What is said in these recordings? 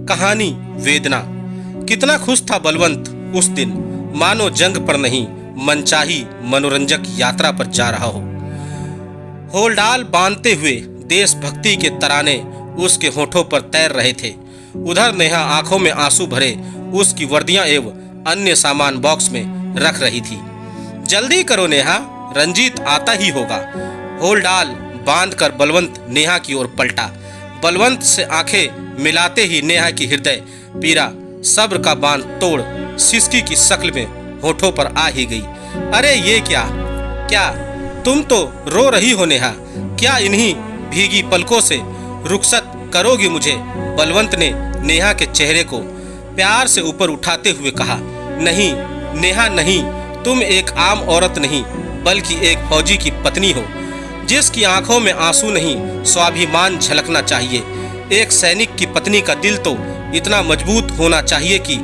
कहानी वेदना। कितना खुश था बलवंत उस दिन, मानो जंग पर नहीं मनचाही मनोरंजक यात्रा पर जा रहा हो। होलडाल बांधते हुए देशभक्ति के तराने उसके होठों पर तैर रहे थे। उधर नेहा आंखों में आंसू भरे उसकी वर्दियां एवं अन्य सामान बॉक्स में रख रही थी। जल्दी करो नेहा, रंजीत आता ही होगा। होलडाल बांधकर बलवंत नेहा की ओर पलटा। बलवंत से आंखें मिलाते ही नेहा की हृदय पीड़ा सब्र का बांध तोड़ सिसकी की शक्ल में होठों पर आ ही गई। अरे ये क्या क्या तुम तो रो रही हो नेहा, क्या इन्हीं भीगी पलकों से रुखसत करोगी मुझे? बलवंत ने नेहा के चेहरे को प्यार से ऊपर उठाते हुए कहा। नहीं नेहा नहीं, तुम एक आम औरत नहीं बल्कि एक फौजी की पत्नी हो, जिसकी आंखों में आंसू नहीं स्वाभिमान झलकना चाहिए। एक सैनिक की पत्नी का दिल तो इतना मजबूत होना चाहिए कि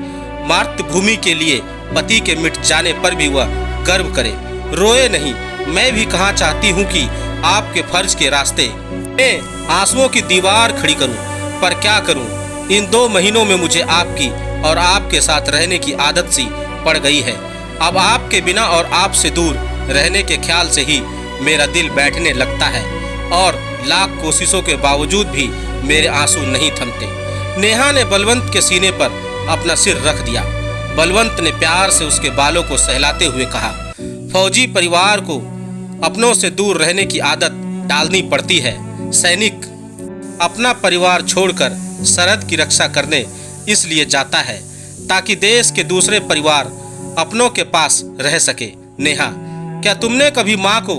मातृभूमि के लिए पति के मिट जाने पर भी वह गर्व करे। रोए नहीं, मैं भी कहाँ चाहती हूँ कि आपके फर्ज के रास्ते मैं आंसुओं की दीवार खड़ी करूँ, पर क्या करूँ? इन 2 महीनों में मुझे आपकी और आपके साथ रहने की आदत सी पड़ गई है। अब आपके बिना और आपसे दूर रहने के ख्याल से ही मेरा दिल बैठने लगता है और लाख कोशिशों के बावजूद भी मेरे आंसू नहीं थमते। नेहा ने बलवंत के सीने पर अपना सिर रख दिया। बलवंत ने प्यार से उसके बालों को सहलाते हुए कहा, फौजी परिवार को अपनों से दूर रहने की आदत डालनी पड़ती है। सैनिक अपना परिवार छोड़कर सरहद की रक्षा करने इसलिए जाता है ताकि देश के दूसरे परिवार अपनों के पास रह सके। नेहा, क्या तुमने कभी माँ को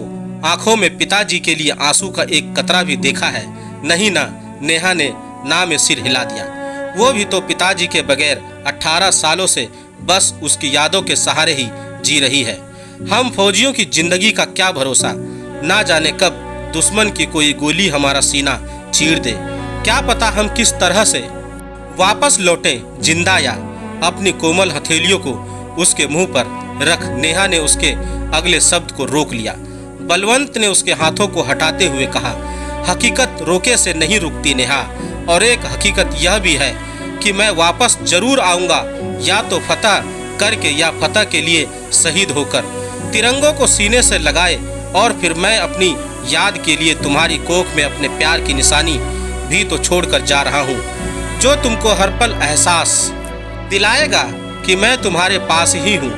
आंखों में पिताजी के लिए आंसू का एक कतरा भी देखा है? नहीं ना। नेहा ने ना में सिर हिला दिया। वो भी तो पिताजी के बगैर 18 सालों से बस उसकी यादों के सहारे ही जी रही है। हम फौजियों की जिंदगी का क्या भरोसा, ना जाने कब दुश्मन की कोई गोली हमारा सीना चीर दे। क्या पता हम किस तरह से वापस लौटें जिंदा या। अपनी कोमल हथेलियों को उसके मुंह पर रख नेहा ने उसके अगले शब्द को रोक लिया। बलवंत ने उसके हाथों को हटाते हुए कहा, हकीकत रोके से नहीं रुकती नेहा, और एक हकीकत यह भी है कि मैं वापस जरूर आऊंगा, या तो फतह करके या फतह के लिए शहीद होकर। तिरंगों को सीने से लगाए और फिर मैं अपनी याद के लिए तुम्हारी कोख में अपने प्यार की निशानी भी तो छोड़कर जा रहा हूँ, जो तुमको हर पल एहसास दिलाएगा कि मैं तुम्हारे पास ही हूँ।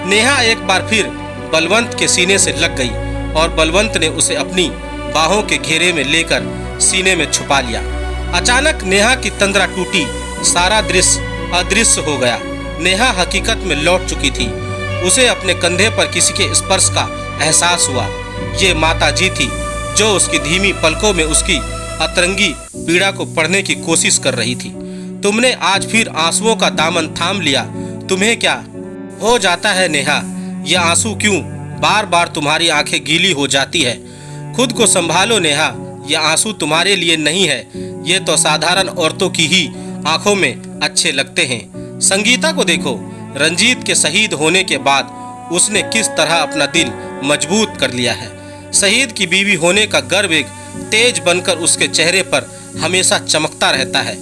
नेहा एक बार फिर बलवंत के सीने से लग गई और बलवंत ने उसे अपनी बाहों के घेरे में लेकर सीने में छुपा लिया। अचानक नेहा की तंद्रा टूटी, सारा दृश्य अदृश्य हो गया। नेहा हकीकत में लौट चुकी थी। उसे अपने कंधे पर किसी के स्पर्श का एहसास हुआ। ये माताजी थी जो उसकी धीमी पलकों में उसकी अतरंगी पीड़ा को पढ़ने की कोशिश कर रही थी। तुमने आज फिर आंसुओं का दामन थाम लिया। तुम्हें क्या हो जाता है नेहा? ये आंसू क्यों बार बार तुम्हारी आंखें गीली हो जाती है? खुद को संभालो नेहा, ये आंसू तुम्हारे लिए नहीं है, ये तो साधारण औरतों की ही आंखों में अच्छे लगते हैं। संगीता को देखो, रंजीत के शहीद होने के बाद उसने किस तरह अपना दिल मजबूत कर लिया है। शहीद की बीवी होने का गर्व एक तेज बनकर उसके चेहरे पर हमेशा चमकता रहता है,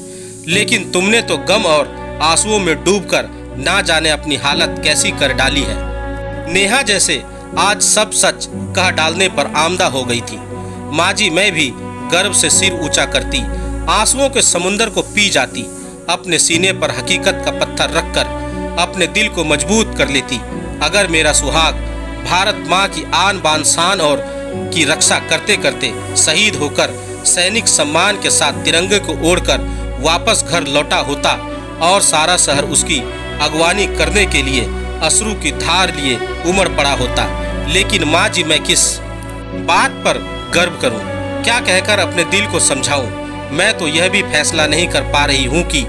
लेकिन तुमने तो गम और आंसुओं में डूबकर ना जाने अपनी हालत कैसी कर डाली है। नेहा जैसे आज सब सच कह डालने पर आमदा हो गई थी। माँ जी, मैं भी गर्व से सिर ऊंचा करती, आंसुओं के समुंदर को पी जाती, अपने सीने पर हकीकत का पत्थर रखकर अपने दिल को मजबूत कर लेती। अगर मेरा सुहाग भारत माँ की आन बान शान और की रक्षा करते करते शहीद होकर सैनिक सम्मान के साथ तिरंगे को ओढ़कर वापस घर लौटा होता और सारा शहर उसकी अगवानी करने के लिए अश्रु की धार लिए उमड़ पड़ा होता, लेकिन माँ जी, मैं किस बात पर गर्व करूं? क्या कहकर अपने दिल को समझाऊं? मैं तो यह भी फैसला नहीं कर पा रही हूं कि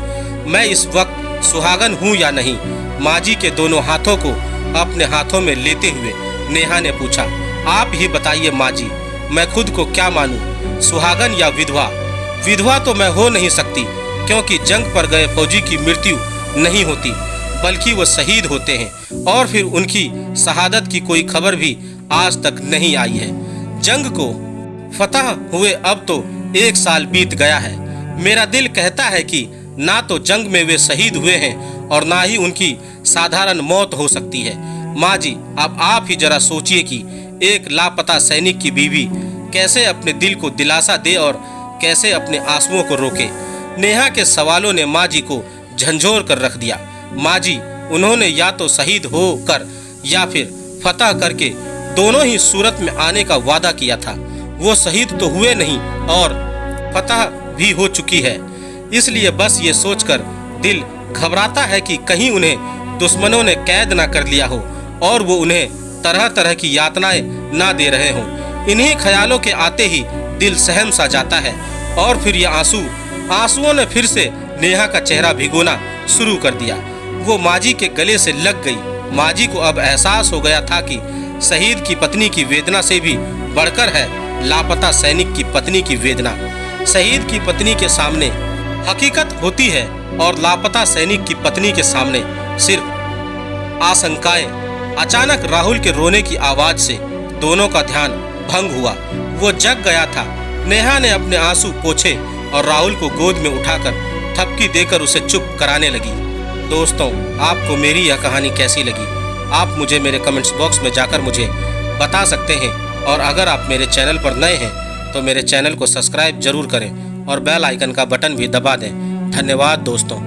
मैं इस वक्त सुहागन हूं या नहीं। माँ जी के दोनों हाथों को अपने हाथों में लेते हुए नेहा ने पूछा, आप ही बताइए माँ जी, मैं खुद को क्या मानूं, सुहागन या विधवा? विधवा तो मैं हो नहीं सकती, क्योंकि जंग पर गए फौजी की मृत्यु नहीं होती, बल्कि वो शहीद होते हैं और फिर उनकी शहादत की कोई खबर भी आज तक नहीं आई है। जंग को फतह हुए अब तो 1 साल बीत गया है। मेरा दिल कहता है कि ना तो जंग में वे शहीद हुए हैं और ना ही उनकी साधारण मौत हो सकती है। माँ जी, अब आप ही जरा सोचिए कि एक लापता सैनिक की बीवी कैसे अपने दिल को दिलासा दे और कैसे अपने आंसुओं को रोके। नेहा के सवालों ने माँ जी को झंझोर कर रख दिया। माँ जी, उन्होंने या तो शहीद होकर या फिर फतह करके दोनों ही सूरत में आने का वादा किया था। वो शहीद तो हुए नहीं और फतह भी हो चुकी है। इसलिए बस ये सोचकर दिल घबराता है कि कहीं उन्हें दुश्मनों ने कैद ना कर लिया हो और वो उन्हें तरह तरह की यातनाएं ना दे रहे हों। इन्हीं ख्यालों के आते ही दिल सहम सा जाता है और फिर ये आंसुओं ने फिर से नेहा का चेहरा भिगोना शुरू कर दिया। वो माँ जी के गले से लग गई। माँ जी को अब एहसास हो गया था कि शहीद की पत्नी की वेदना से भी बढ़कर है लापता सैनिक की पत्नी की वेदना। शहीद की पत्नी के सामने हकीकत होती है और लापता सैनिक की पत्नी के सामने सिर्फ आशंकाएं। अचानक राहुल के रोने की आवाज से दोनों का ध्यान भंग हुआ। वो जग गया था। नेहा ने अपने आंसू पोंछे और राहुल को गोद में उठाकर थपकी देकर उसे चुप कराने लगी। दोस्तों, आपको मेरी यह कहानी कैसी लगी? आप मुझे मेरे कमेंट्स बॉक्स में जाकर मुझे बता सकते हैं और अगर आप मेरे चैनल पर नए हैं तो मेरे चैनल को सब्सक्राइब जरूर करें और बेल आइकन का बटन भी दबा दें। धन्यवाद दोस्तों।